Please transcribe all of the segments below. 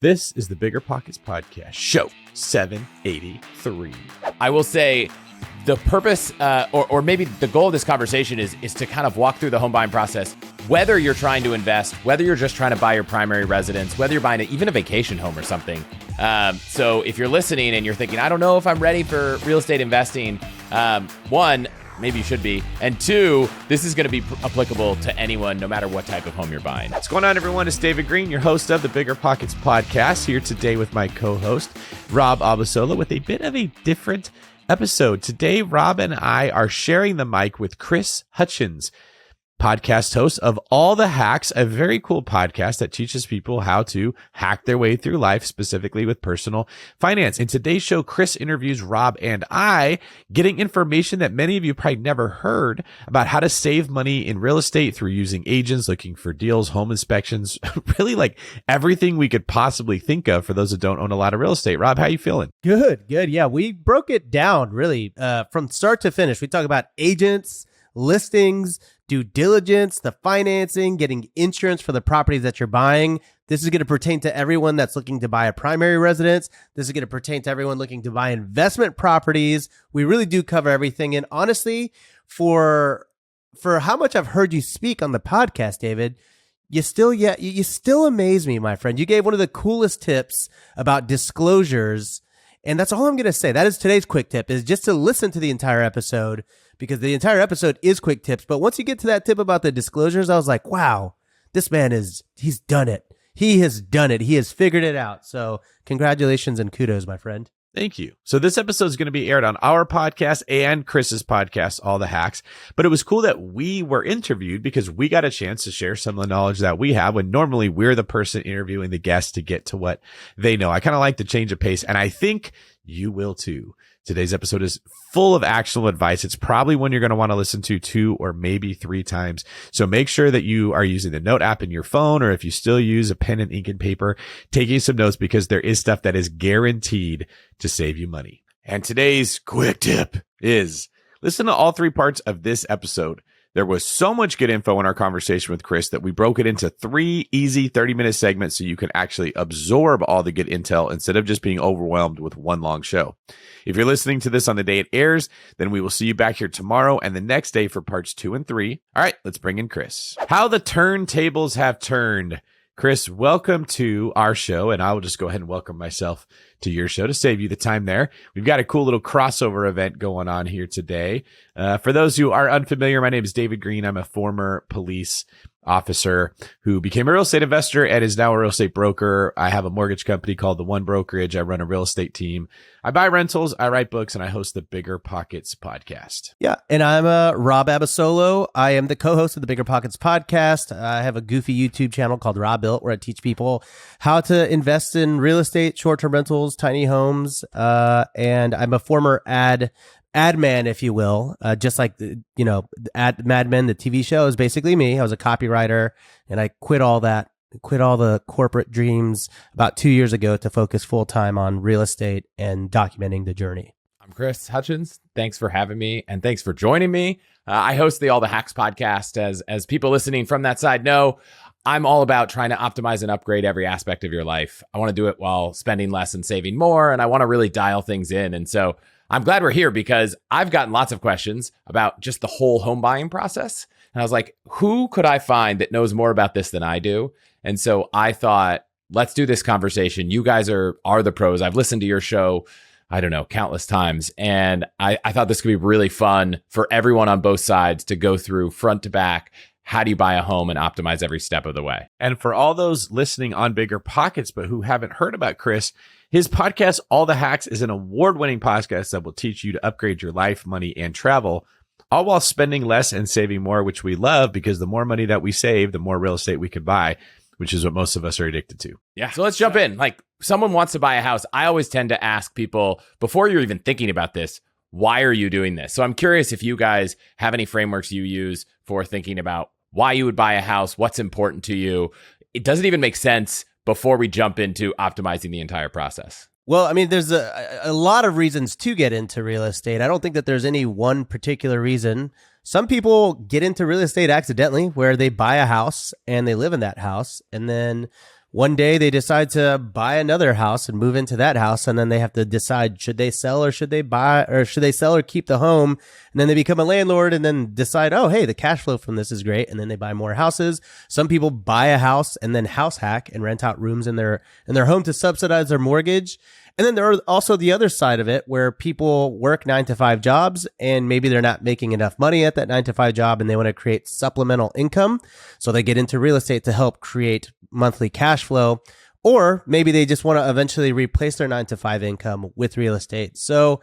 This is the BiggerPockets Podcast, show 783. I will say the purpose, or maybe the goal of this conversation is to kind of walk through the home buying process, whether you're trying to invest, whether you're just trying to buy your primary residence, whether you're buying even a vacation home or something. So if you're listening and you're thinking, I don't know if I'm ready for real estate investing, one, maybe you should be. And two, this is going to be applicable to anyone, no matter what type of home you're buying. What's going on, everyone? It's David Green, your host of the BiggerPockets Podcast, here today with my co-host, Rob Abasolo, with a bit of a different episode. Today, Rob and I are sharing the mic with Chris Hutchins, podcast host of All the Hacks, a very cool podcast that teaches people how to hack their way through life, specifically with personal finance. In today's show, Chris interviews Rob and I, getting information that many of you probably never heard about how to save money in real estate through using agents, looking for deals, home inspections, really like everything we could possibly think of for those that don't own a lot of real estate. Rob, how you feeling? Good. Yeah, we broke it down really from start to finish. We talk about agents, listings, due diligence, the financing, getting insurance for the properties that you're buying. This is going to pertain to everyone that's looking to buy a primary residence. This is going to pertain to everyone looking to buy investment properties. We really do cover everything. And honestly, for how much I've heard you speak on the podcast, David, you still amaze me, my friend. You gave one of the coolest tips about disclosures. And that's all I'm going to say. That is today's quick tip, is just to listen to the entire episode, because the entire episode is quick tips. But once you get to that tip about the disclosures, I was like, wow, this man he's done it. He has done it. He has figured it out. So congratulations and kudos, my friend. Thank you. So this episode is going to be aired on our podcast and Chris's podcast, All the Hacks. But it was cool that we were interviewed because we got a chance to share some of the knowledge that we have when normally we're the person interviewing the guest to get to what they know. I kind of like the change of pace, and I think you will too. Today's episode is full of actionable advice. It's probably one you're going to want to listen to 2 or maybe 3 times. So make sure that you are using the note app in your phone, or if you still use a pen and ink and paper, taking some notes, because there is stuff that is guaranteed to save you money. And today's quick tip is listen to all 3 parts of this episode. There was so much good info in our conversation with Chris that we broke it into 3 easy 30-minute segments so you can actually absorb all the good intel instead of just being overwhelmed with one long show. If you're listening to this on the day it airs, then we will see you back here tomorrow and the next day for parts 2 and 3. All right, let's bring in Chris. How the turntables have turned. Chris, welcome to our show, and I will just go ahead and welcome myself to your show to save you the time there. We've got a cool little crossover event going on here today. For those who are unfamiliar, my name is David Green. I'm a former police officer who became a real estate investor and is now a real estate broker. I have a mortgage company called The One Brokerage. I run a real estate team. I buy rentals, I write books, and I host the BiggerPockets podcast. Yeah, and I'm Rob Abasolo. I am the co-host of the BiggerPockets podcast. I have a goofy YouTube channel called Rob Built, where I teach people how to invest in real estate, short-term rentals, tiny homes, and I'm a former ad man, if you will, just like Mad Men, the TV show, is basically me. I was a copywriter, and I quit all the corporate dreams about 2 years ago to focus full time on real estate and documenting the journey. I'm Chris Hutchins. Thanks for having me, and thanks for joining me. I host the All the Hacks podcast. As people listening from that side know, I'm all about trying to optimize and upgrade every aspect of your life. I want to do it while spending less and saving more, and I want to really dial things in. And so I'm glad we're here because I've gotten lots of questions about just the whole home buying process. And I was like, who could I find that knows more about this than I do? And so I thought, let's do this conversation. You guys are the pros. I've listened to your show, I don't know, countless times. And I thought this could be really fun for everyone on both sides to go through front to back. How do you buy a home and optimize every step of the way? And for all those listening on BiggerPockets, but who haven't heard about Chris, his podcast, All the Hacks, is an award-winning podcast that will teach you to upgrade your life, money, and travel, all while spending less and saving more, which we love because the more money that we save, the more real estate we can buy, which is what most of us are addicted to. Yeah. So let's jump in. Like, someone wants to buy a house. I always tend to ask people, before you're even thinking about this, why are you doing this? So I'm curious if you guys have any frameworks you use for thinking about why you would buy a house, what's important to you. It doesn't even make sense before we jump into optimizing the entire process. Well, I mean, there's a lot of reasons to get into real estate. I don't think that there's any one particular reason. Some people get into real estate accidentally, where they buy a house and they live in that house. And then one day they decide to buy another house and move into that house. And then they have to decide, should they sell or should they buy, or should they sell or keep the home? And then they become a landlord and then decide, oh, hey, the cash flow from this is great. And then they buy more houses. Some people buy a house and then house hack and rent out rooms in their home to subsidize their mortgage. And then there are also the other side of it where people work 9-to-5 jobs and maybe they're not making enough money at that 9-to-5 job and they want to create supplemental income. So they get into real estate to help create monthly cash flow. Or maybe they just want to eventually replace their 9-to-5 income with real estate. So,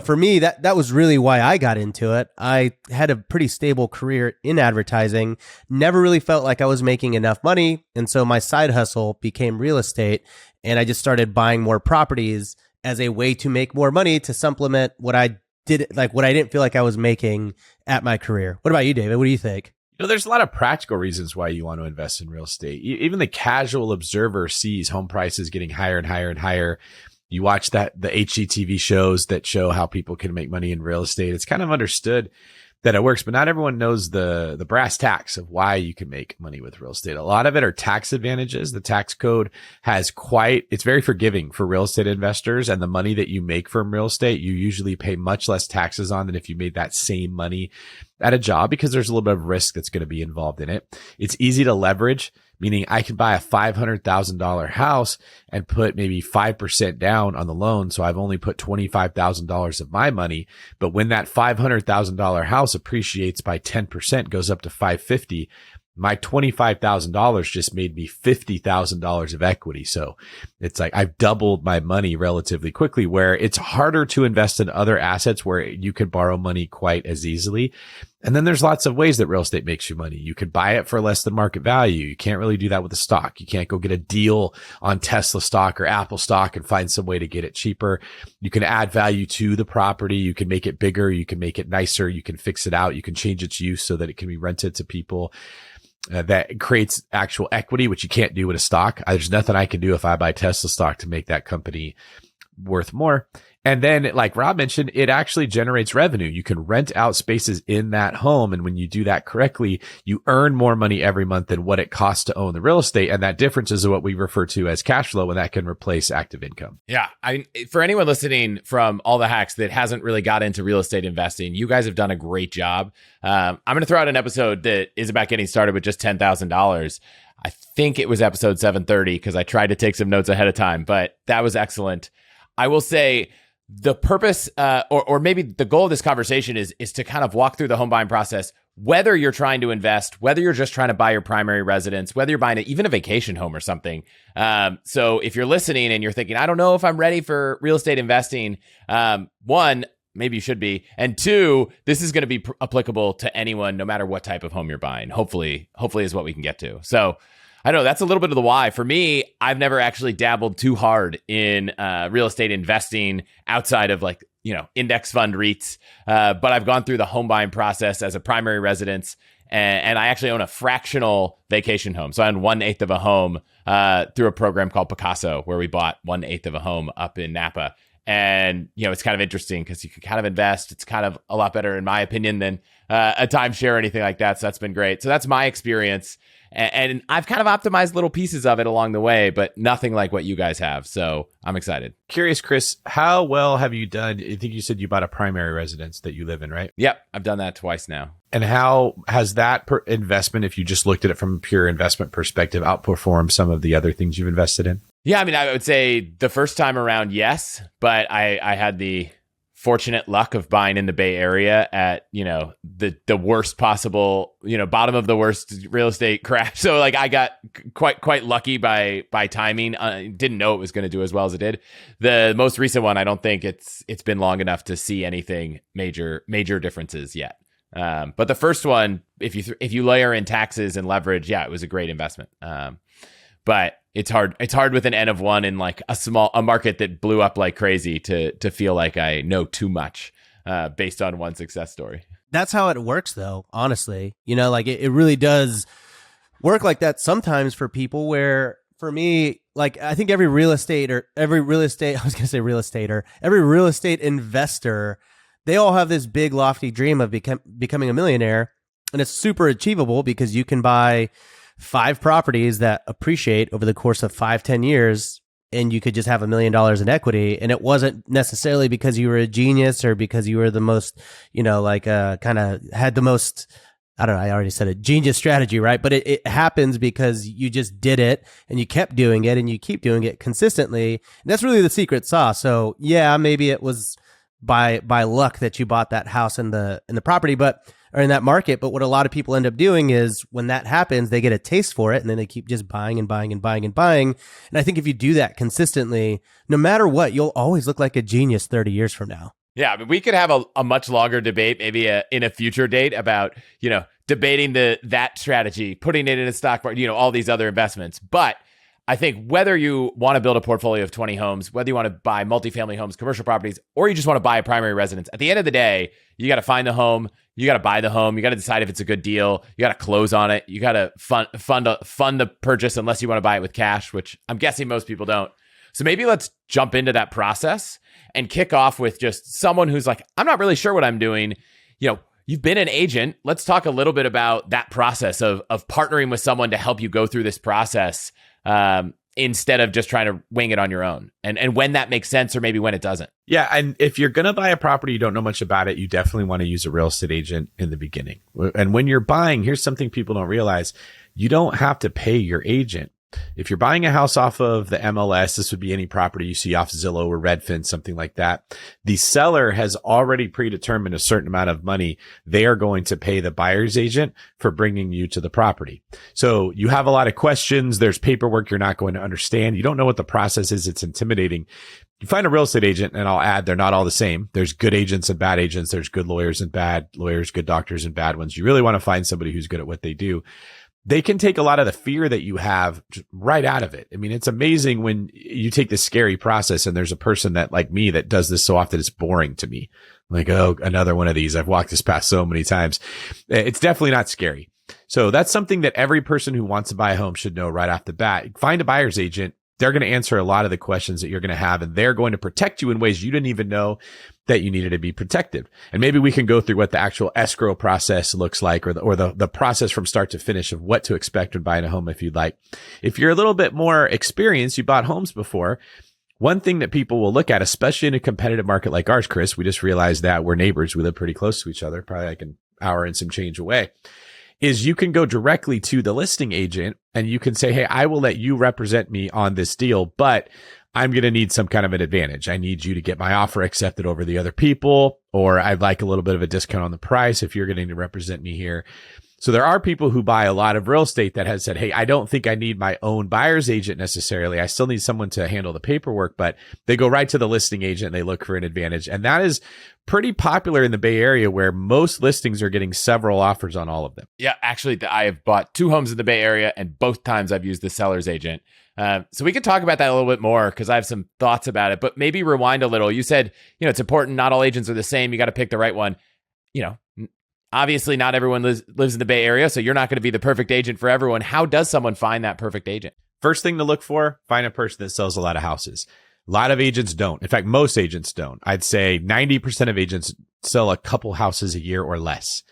for me, that was really why I got into it. I had a pretty stable career in advertising, never really felt like I was making enough money. And so my side hustle became real estate. And I just started buying more properties as a way to make more money to supplement what I didn't feel like I was making at my career. What about you, David? What do you think? There's a lot of practical reasons why you want to invest in real estate. Even the casual observer sees home prices getting higher and higher and higher. You watch the HGTV shows that show how people can make money in real estate. It's kind of understood that it works, but not everyone knows the brass tacks of why you can make money with real estate. A lot of it are tax advantages. The tax code it's very forgiving for real estate investors, and the money that you make from real estate, you usually pay much less taxes on than if you made that same money at a job, because there's a little bit of risk that's going to be involved in it. It's easy to leverage, meaning I can buy a $500,000 house and put maybe 5% down on the loan. So I've only put $25,000 of my money. But when that $500,000 house appreciates by 10%, goes up to $550,000, my $25,000 just made me $50,000 of equity. So it's like I've doubled my money relatively quickly, where it's harder to invest in other assets where you can borrow money quite as easily. And then there's lots of ways that real estate makes you money. You could buy it for less than market value. You can't really do that with a stock. You can't go get a deal on Tesla stock or Apple stock and find some way to get it cheaper. You can add value to the property. You can make it bigger. You can make it nicer. You can fix it out. You can change its use so that it can be rented to people. That creates actual equity, which you can't do with a stock. There's nothing I can do if I buy Tesla stock to make that company worth more. And then, like Rob mentioned, it actually generates revenue. You can rent out spaces in that home. And when you do that correctly, you earn more money every month than what it costs to own the real estate. And that difference is what we refer to as cash flow, and that can replace active income. Yeah. For anyone listening from All the Hacks that hasn't really got into real estate investing, you guys have done a great job. I'm going to throw out an episode that is about getting started with just $10,000. I think it was episode 730 because I tried to take some notes ahead of time, but that was excellent. I will say, the purpose, or maybe the goal of this conversation is to kind of walk through the home buying process, whether you're trying to invest, whether you're just trying to buy your primary residence, whether you're buying even a vacation home or something. So if you're listening and you're thinking, I don't know if I'm ready for real estate investing, one, maybe you should be. And two, this is going to be applicable to anyone, no matter what type of home you're buying. Hopefully is what we can get to. So I know that's a little bit of the why. For me, I've never actually dabbled too hard in real estate investing outside of index fund REITs. But I've gone through the home buying process as a primary residence, and I actually own a fractional vacation home. So I own 1/8 of a home through a program called Picasso, where we bought 1/8 of a home up in Napa. And, it's kind of interesting because you can kind of invest. It's kind of a lot better, in my opinion, than a timeshare or anything like that. So that's been great. So that's my experience. And I've kind of optimized little pieces of it along the way, but nothing like what you guys have. So I'm excited. Curious, Chris, how well have you done? I think you said you bought a primary residence that you live in, right? Yep. I've done that twice now. And how has that investment, if you just looked at it from a pure investment perspective, outperformed some of the other things you've invested in? Yeah. I mean, I would say the first time around, yes, but I had the fortunate luck of buying in the Bay Area at, the worst possible, bottom of the worst real estate crash. So I got quite lucky by timing. Didn't know it was going to do as well as it did. The most recent one, I don't think it's been long enough to see anything major differences yet. But the first one, if you layer in taxes and leverage, yeah, it was a great investment. But it's hard with an N of one in a market that blew up like crazy to feel like I know too much based on one success story. That's how it works, though, honestly. It really does work like that sometimes for people, where for me, I think every real estate investor, they all have this big lofty dream of becoming a millionaire. And it's super achievable because you can buy 5 properties that appreciate over the course of 5-10 years, and you could just have $1 million in equity. And it wasn't necessarily because you were a genius or because you were the most, kind of had the most, I don't know, I already said it, genius strategy, right? But it happens because you just did it and you kept doing it and you keep doing it consistently. And that's really the secret sauce. So yeah, maybe it was by luck that you bought that house in the property, or in that market. But what a lot of people end up doing is when that happens, they get a taste for it and then they keep just buying and buying and buying and buying. And I think if you do that consistently, no matter what, you'll always look like a genius 30 years from now. Yeah, I mean, we could have a much longer debate, maybe in a future date about, debating that strategy, putting it in a stock market, all these other investments. But I think whether you want to build a portfolio of 20 homes, whether you want to buy multifamily homes, commercial properties, or you just want to buy a primary residence, at the end of the day, you got to find the home, you got to buy the home, you got to decide if it's a good deal, you got to close on it, you got to fund the purchase unless you want to buy it with cash, which I'm guessing most people don't. So maybe let's jump into that process and kick off with just someone who's like, I'm not really sure what I'm doing. You've been an agent. Let's talk a little bit about that process of partnering with someone to help you go through this process instead of just trying to wing it on your own, and when that makes sense or maybe when it doesn't. Yeah. And if you're going to buy a property, you don't know much about it, you definitely want to use a real estate agent in the beginning. And when you're buying, here's something people don't realize. You don't have to pay your agent. If you're buying a house off of the MLS, this would be any property you see off Zillow or Redfin, something like that. The seller has already predetermined a certain amount of money they are going to pay the buyer's agent for bringing you to the property. So you have a lot of questions. There's paperwork you're not going to understand. You don't know what the process is. It's intimidating. You find a real estate agent, and I'll add, they're not all the same. There's good agents and bad agents. There's good lawyers and bad lawyers, good doctors and bad ones. You really want to find somebody who's good at what they do. They can take a lot of the fear that you have right out of it. I mean, it's amazing when you take this scary process and there's a person that like me that does this so often, it's boring to me. Like, oh, another one of these. I've walked this path so many times. It's definitely not scary. So that's something that every person who wants to buy a home should know right off the bat. Find a buyer's agent. They're going to answer a lot of the questions that you're going to have, and they're going to protect you in ways you didn't even know that you needed to be protected. And maybe we can go through what the actual escrow process looks like, or the process from start to finish of what to expect when buying a home if you'd like. If you're a little bit more experienced, you bought homes before, one thing that people will look at, especially in a competitive market like ours, Chris, we just realized that we're neighbors. We live pretty close to each other, probably like an hour and some change away, is you can go directly to the listing agent and you can say, hey, I will let you represent me on this deal, but I'm going to need some kind of an advantage. I need you to get my offer accepted over the other people, or I'd like a little bit of a discount on the price if you're going to represent me here. So there are people who buy a lot of real estate that has said, hey, I don't think I need my own buyer's agent necessarily. I still need someone to handle the paperwork, but they go right to the listing agent and they look for an advantage. And that is pretty popular in the Bay Area, where most listings are getting several offers on all of them. Yeah, actually, I have bought 2 homes in the Bay Area, and both times I've used the seller's agent. So we could talk about that a little bit more because I have some thoughts about it, but maybe rewind a little. You said, it's important. Not all agents are the same. You got to pick the right one. Obviously not everyone lives in the Bay Area, so you're not going to be the perfect agent for everyone. How does someone find that perfect agent? First thing to look for, find a person that sells a lot of houses. A lot of agents don't. In fact, most agents don't. I'd say 90% of agents sell a couple houses a year or less.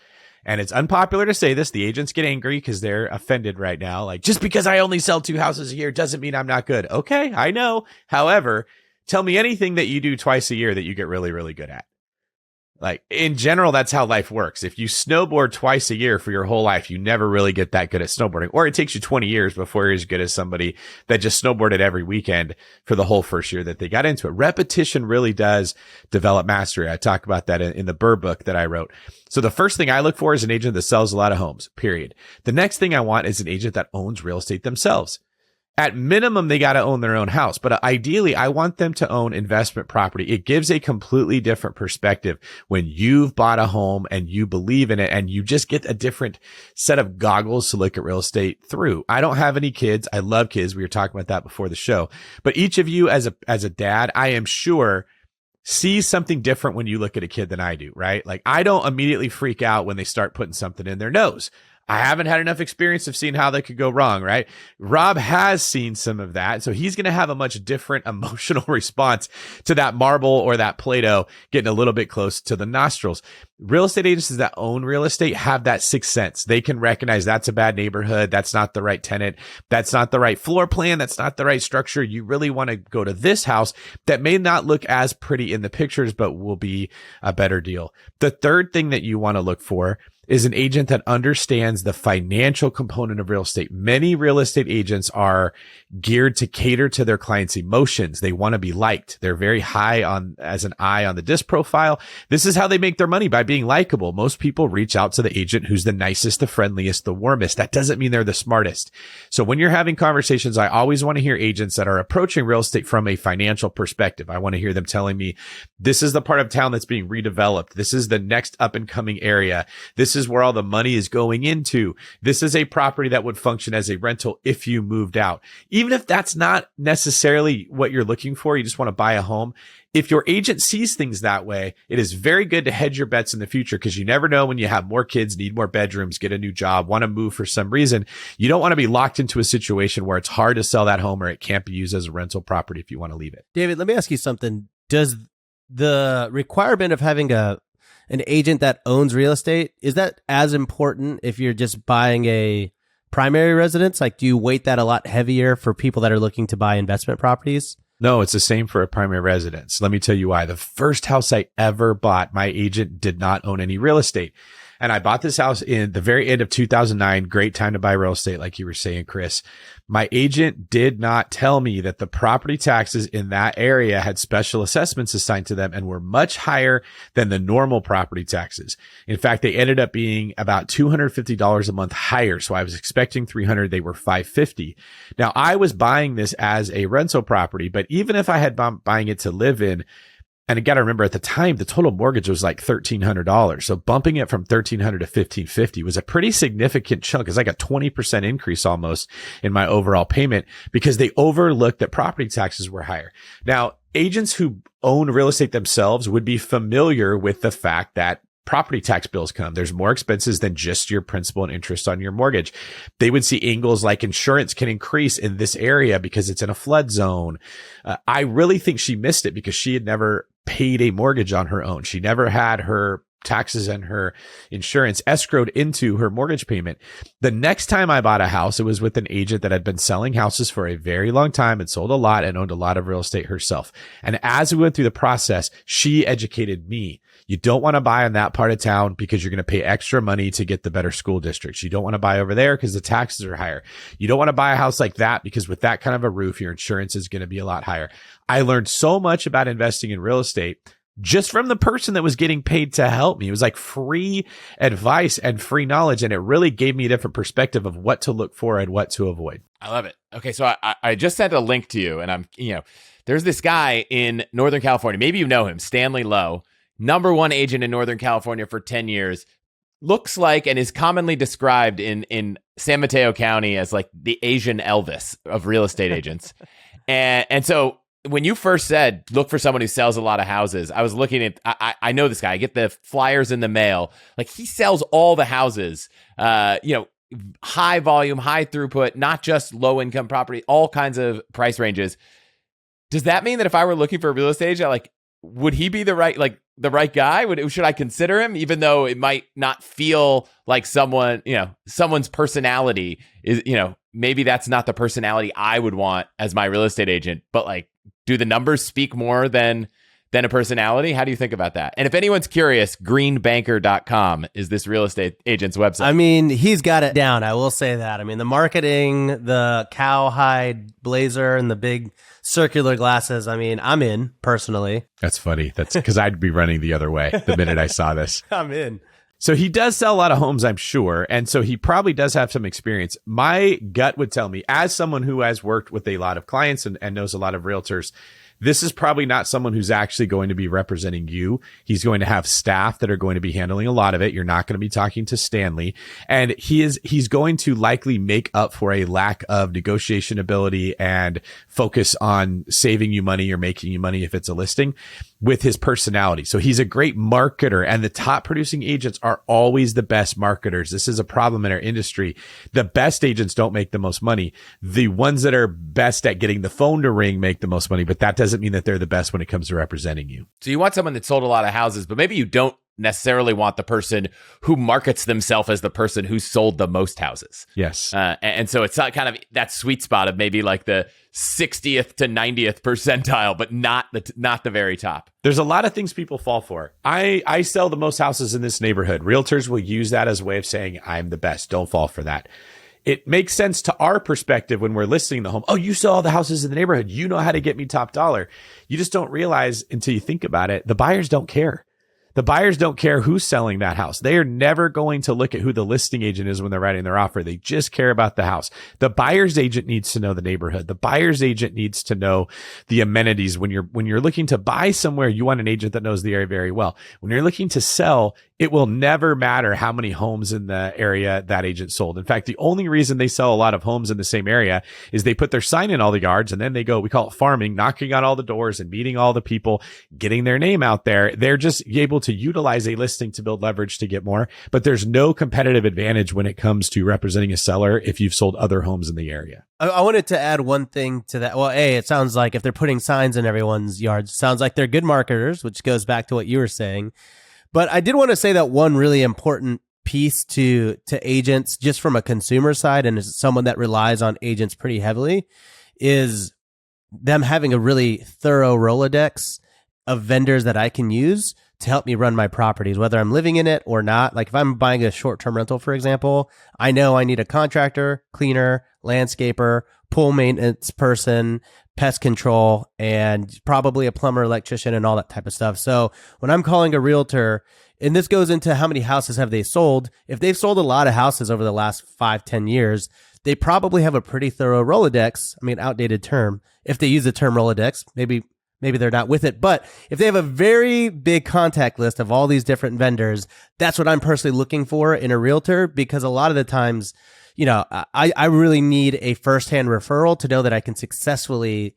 And it's unpopular to say this. The agents get angry because they're offended right now. Like, just because I only sell 2 houses a year doesn't mean I'm not good. Okay, I know. However, tell me anything that you do twice a year that you get really, really good at. Like, in general, that's how life works. If you snowboard twice a year for your whole life, you never really get that good at snowboarding. Or it takes you 20 years before you're as good as somebody that just snowboarded every weekend for the whole first year that they got into it. Repetition really does develop mastery. I talk about that in the Burr book that I wrote. So the first thing I look for is an agent that sells a lot of homes, period. The next thing I want is an agent that owns real estate themselves. At minimum, they got to own their own house, but ideally, I want them to own investment property. It gives a completely different perspective when you've bought a home and you believe in it, and you just get a different set of goggles to look at real estate through. I don't have any kids. I love kids. We were talking about that before the show, but each of you as a dad, I am sure sees something different when you look at a kid than I do, right? Like, I don't immediately freak out when they start putting something in their nose. I haven't had enough experience of seeing how that could go wrong, right? Rob has seen some of that. So he's going to have a much different emotional response to that marble or that Play-Doh getting a little bit close to the nostrils. Real estate agents that own real estate have that sixth sense. They can recognize that's a bad neighborhood. That's not the right tenant. That's not the right floor plan. That's not the right structure. You really want to go to this house that may not look as pretty in the pictures, but will be a better deal. The third thing that you want to look for is an agent that understands the financial component of real estate. Many real estate agents are geared to cater to their clients' emotions. They want to be liked. They're very high on as an eye on the disc profile. This is how they make their money, by being likable. Most people reach out to the agent who's the nicest, the friendliest, the warmest. That doesn't mean they're the smartest. So when you're having conversations, I always want to hear agents that are approaching real estate from a financial perspective. I want to hear them telling me, this is the part of town that's being redeveloped. This is the next up and coming area. This is where all the money is going into. This is a property that would function as a rental if you moved out. Even if that's not necessarily what you're looking for, you just want to buy a home. If your agent sees things that way, it is very good to hedge your bets in the future, because you never know when you have more kids, need more bedrooms, get a new job, want to move for some reason. You don't want to be locked into a situation where it's hard to sell that home or it can't be used as a rental property if you want to leave it. David, let me ask you something. Does the requirement of having an agent that owns real estate, is that as important if you're just buying a primary residence? Like, do you weight that a lot heavier for people that are looking to buy investment properties? No, it's the same for a primary residence. Let me tell you why. The first house I ever bought, my agent did not own any real estate. And I bought this house in the very end of 2009. Great time to buy real estate, like you were saying, Chris. My agent did not tell me that the property taxes in that area had special assessments assigned to them and were much higher than the normal property taxes. In fact, they ended up being about $250 a month higher. So I was expecting $300. They were $550. Now, I was buying this as a rental property, but even if I had buying it to live in, and you got to remember, at the time, the total mortgage was like $1,300. So bumping it from $1,300 to $1,550 was a pretty significant chunk. It's like a 20% increase almost in my overall payment, because they overlooked that property taxes were higher. Now, agents who own real estate themselves would be familiar with the fact that property tax bills come. There's more expenses than just your principal and interest on your mortgage. They would see angles like insurance can increase in this area because it's in a flood zone. I really think she missed it because she had never paid a mortgage on her own. She never had her taxes and her insurance escrowed into her mortgage payment. The next time I bought a house, it was with an agent that had been selling houses for a very long time and sold a lot and owned a lot of real estate herself. And as we went through the process, she educated me. You don't want to buy in that part of town because you're going to pay extra money to get the better school districts. You don't want to buy over there because the taxes are higher. You don't want to buy a house like that because with that kind of a roof, your insurance is going to be a lot higher. I learned so much about investing in real estate just from the person that was getting paid to help me. It was like free advice and free knowledge. And it really gave me a different perspective of what to look for and what to avoid. I love it. Okay. So I just sent a link to you, and there's this guy in Northern California. Maybe you know him, Stanley Lowe, #1 agent in Northern California for 10 years. Looks like and is commonly described in San Mateo County as like the Asian Elvis of real estate agents. And so when you first said, look for someone who sells a lot of houses, I was looking at, I know this guy. I get the flyers in the mail. Like, he sells all the houses, high volume, high throughput, not just low income property, all kinds of price ranges. Does that mean that if I were looking for a real estate agent, would he be the right guy? Should I consider him, even though it might not feel like someone's personality is, maybe that's not the personality I would want as my real estate agent, but do the numbers speak more than a personality? How do you think about that? And if anyone's curious, greenbanker.com is this real estate agent's website. I mean, he's got it down. I will say that. I mean, the marketing, the cowhide blazer and the big circular glasses. I mean, I'm in personally. That's funny. That's because I'd be running the other way the minute I saw this. I'm in. So he does sell a lot of homes, I'm sure. And so he probably does have some experience. My gut would tell me, as someone who has worked with a lot of clients and knows a lot of realtors, this is probably not someone who's actually going to be representing you. He's going to have staff that are going to be handling a lot of it. You're not going to be talking to Stanley. And he's going to likely make up for a lack of negotiation ability and focus on saving you money or making you money if it's a listing. with his personality. So he's a great marketer, and the top producing agents are always the best marketers. This is a problem in our industry. The best agents don't make the most money. The ones that are best at getting the phone to ring make the most money, but that doesn't mean that they're the best when it comes to representing you. So you want someone that sold a lot of houses, but maybe you don't necessarily want the person who markets themselves as the person who sold the most houses. Yes. And so it's not kind of that sweet spot of maybe like the 60th to 90th percentile, but not the very top. There's a lot of things people fall for. I sell the most houses in this neighborhood. Realtors will use that as a way of saying, I'm the best. Don't fall for that. It makes sense to our perspective when we're listing the home. Oh, you sell all the houses in the neighborhood. You know how to get me top dollar. You just don't realize until you think about it, the buyers don't care. The buyers don't care who's selling that house. They are never going to look at who the listing agent is when they're writing their offer. They just care about the house. The buyer's agent needs to know the neighborhood. The buyer's agent needs to know the amenities. When you're looking to buy somewhere, you want an agent that knows the area very well. When you're looking to sell, it will never matter how many homes in the area that agent sold. In fact, the only reason they sell a lot of homes in the same area is they put their sign in all the yards, and then they go, we call it farming, knocking on all the doors and meeting all the people, getting their name out there. They're just able to utilize a listing to build leverage to get more, but there's no competitive advantage when it comes to representing a seller if you've sold other homes in the area. I wanted to add one thing to that. Well, it sounds like if they're putting signs in everyone's yards, sounds like they're good marketers, which goes back to what you were saying. But I did want to say that one really important piece to agents, just from a consumer side, and as someone that relies on agents pretty heavily, is them having a really thorough Rolodex of vendors that I can use to help me run my properties, whether I'm living in it or not. Like if I'm buying a short-term rental, for example, I know I need a contractor, cleaner, landscaper, pool maintenance person, pest control, and probably a plumber, electrician, and all that type of stuff. So when I'm calling a realtor, and this goes into how many houses have they sold, if they've sold a lot of houses over the last 5-10 years, they probably have a pretty thorough Rolodex. I mean, outdated term. If they use the term Rolodex, maybe they're not with it. But if they have a very big contact list of all these different vendors, that's what I'm personally looking for in a realtor, because a lot of the times, you know, I really need a firsthand referral to know that I can successfully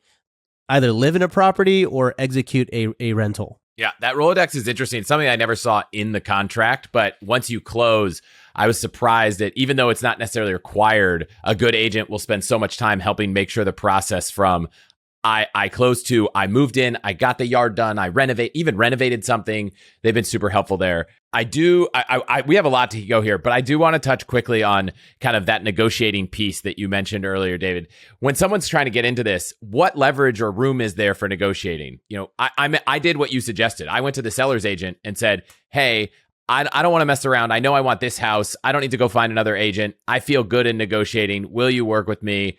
either live in a property or execute a rental. Yeah, that Rolodex is interesting. It's something I never saw in the contract, but once you close, I was surprised that even though it's not necessarily required, a good agent will spend so much time helping make sure the process from I closed to, I moved in, I got the yard done, I renovated something. They've been super helpful there. We have a lot to go here, but I do want to touch quickly on kind of that negotiating piece that you mentioned earlier, David. When someone's trying to get into this, what leverage or room is there for negotiating? You know, I did what you suggested. I went to the seller's agent and said, hey, I don't want to mess around. I know I want this house. I don't need to go find another agent. I feel good in negotiating. Will you work with me?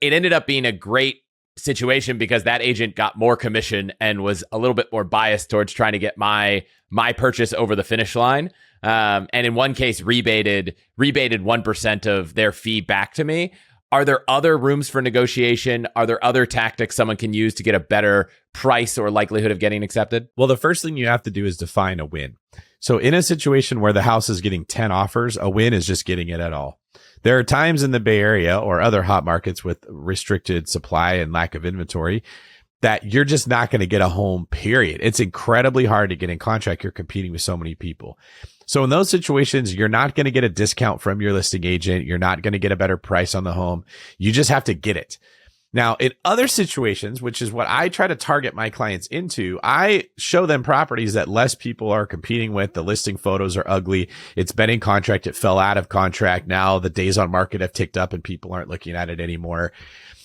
It ended up being a great situation because that agent got more commission and was a little bit more biased towards trying to get my purchase over the finish line. And in one case, rebated 1% of their fee back to me. Are there other rooms for negotiation? Are there other tactics someone can use to get a better price or likelihood of getting accepted? Well, the first thing you have to do is define a win. So in a situation where the house is getting 10 offers, a win is just getting it at all. There are times in the Bay Area or other hot markets with restricted supply and lack of inventory that you're just not going to get a home, period. It's incredibly hard to get in contract. You're competing with so many people. So in those situations, you're not going to get a discount from your listing agent. You're not going to get a better price on the home. You just have to get it. Now, in other situations, which is what I try to target my clients into, I show them properties that less people are competing with. The listing photos are ugly. It's been in contract. It fell out of contract. Now the days on market have ticked up and people aren't looking at it anymore.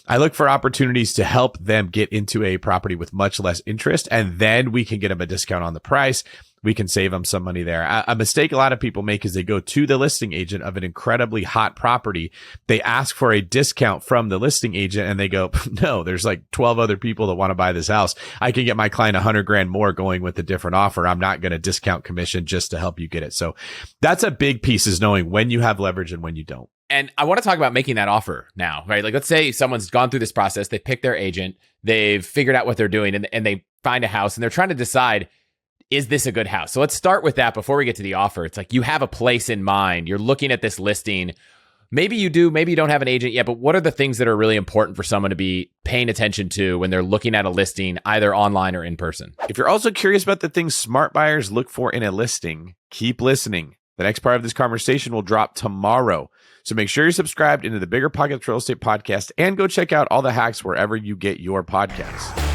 I look for opportunities to help them get into a property with much less interest, and then we can get them a discount on the price. We can save them some money there. A mistake a lot of people make is they go to the listing agent of an incredibly hot property. They ask for a discount from the listing agent and they go, no, there's like 12 other people that want to buy this house. I can get my client $100,000 more going with a different offer. I'm not going to discount commission just to help you get it. So that's a big piece, is knowing when you have leverage and when you don't. And I want to talk about making that offer now, right? Like, let's say someone's gone through this process. They pick their agent. They've figured out what they're doing, and they find a house and they're trying to decide, is this a good house? So let's start with that before we get to the offer. It's like you have a place in mind. You're looking at this listing. Maybe you do, maybe you don't have an agent yet, but what are the things that are really important for someone to be paying attention to when they're looking at a listing, either online or in person? If you're also curious about the things smart buyers look for in a listing, keep listening. The next part of this conversation will drop tomorrow. So make sure you're subscribed into the BiggerPockets Real Estate Podcast and go check out all the hacks wherever you get your podcasts.